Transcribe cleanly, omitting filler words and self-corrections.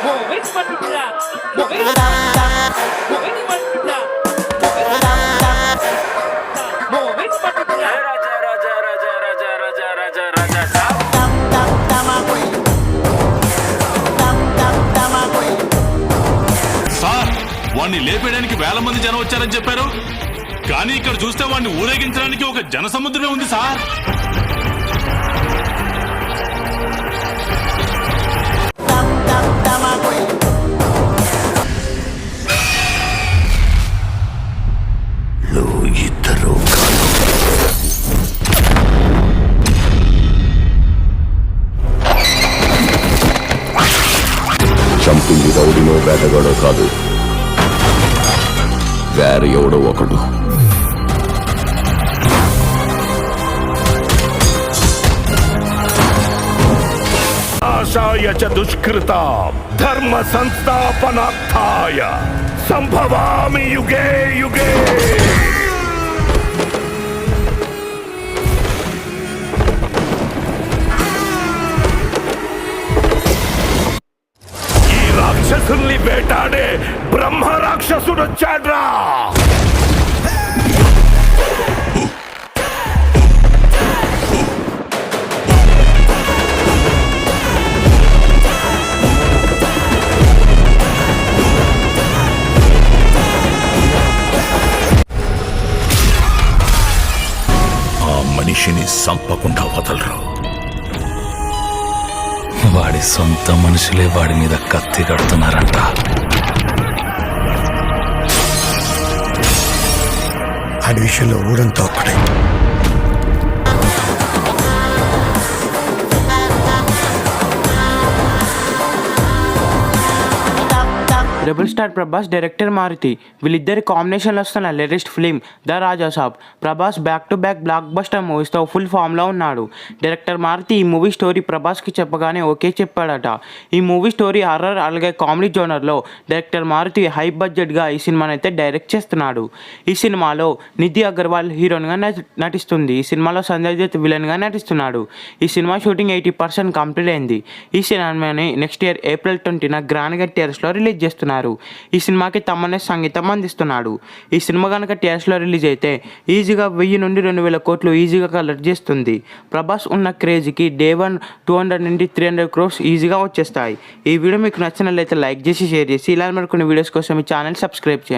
Movies Patrulla. Movies. Movies Patrulla. Movies Patrulla. Raja, Raja, Raja, Raja, Raja, Raja, Raja, Saab. Sir వాణ్ణి లేపేయడానికి వేల మంది జనం వచ్చారని చెప్పారు, కానీ ఇక్కడ చూస్తే వాణ్ణి ఊరేగించడానికి ఒక జనసముద్రమే ఉంది సార్. చంపింది రౌడీనో వేటగాడో కాదు, వేరే ఎవడో ఒకడు. ఆశాయ చ దుష్కృత ధర్మ సంస్థాపనార్థాయ సంభవామి యుగే యుగే. ఈ రాక్షసుల్ని వేటాడే బ్రహ్మ రాక్షసుడు వచ్చాడ్రా. మనిషిని సంపకుండా వదలరు. వాడి సొంత మనుషులే వాడి మీద కత్తి కడుతున్నారంట. ఆడి విషయంలో ఊరంతా ఒక్కడే. Rebel star Prabhas, director Maruthi, వీళ్ళిద్దరి కాంబినేషన్లో వస్తున్న latest film the Raja Saab. Prabhas back to back blockbuster మూవీస్తో ఫుల్ ఫామ్లో ఉన్నాడు. డైరెక్టర్ మారుతి ఈ మూవీ స్టోరీ ప్రభాస్కి చెప్పగానే ఓకే చెప్పాడట. ఈ మూవీ స్టోరీ హారర్ అలాగే కామెడీ జోనర్లో డైరెక్టర్ మారుతి హై బడ్జెట్గా ఈ సినిమాని అయితే డైరెక్ట్ చేస్తున్నాడు. ఈ సినిమాలో నిధి అగర్వాల్ హీరోయిన్గా నటిస్తుంది. ఈ సినిమాలో సంజయ్ దత్ విలన్గా నటిస్తున్నాడు. ఈ సినిమా షూటింగ్ 80% కంప్లీట్ అయింది. ఈ సినిమాని నెక్స్ట్ ఇయర్ April 20న గ్రాండ్గా థియేటర్స్లో రిలీజ్ చేస్తున్నారు. ఈ సినిమాకి తమనే సంగీతం అందిస్తున్నాడు. ఈ సినిమా కనుక థియేటర్స్లో రిలీజ్ అయితే ఈజీగా 1000 నుండి 2000 కోట్లు ఈజీగా కలెక్ట్ చేస్తుంది. ప్రభాస్ ఉన్న క్రేజ్కి డే 1 200 నుండి 300 crores ఈజీగా వచ్చేస్తాయి. ఈ వీడియో మీకు నచ్చినట్లయితే లైక్ చేసి షేర్ చేసి ఇలా మరికొన్ని వీడియోస్ కోసం ఈ ఛానల్ సబ్స్క్రైబ్ చేయండి.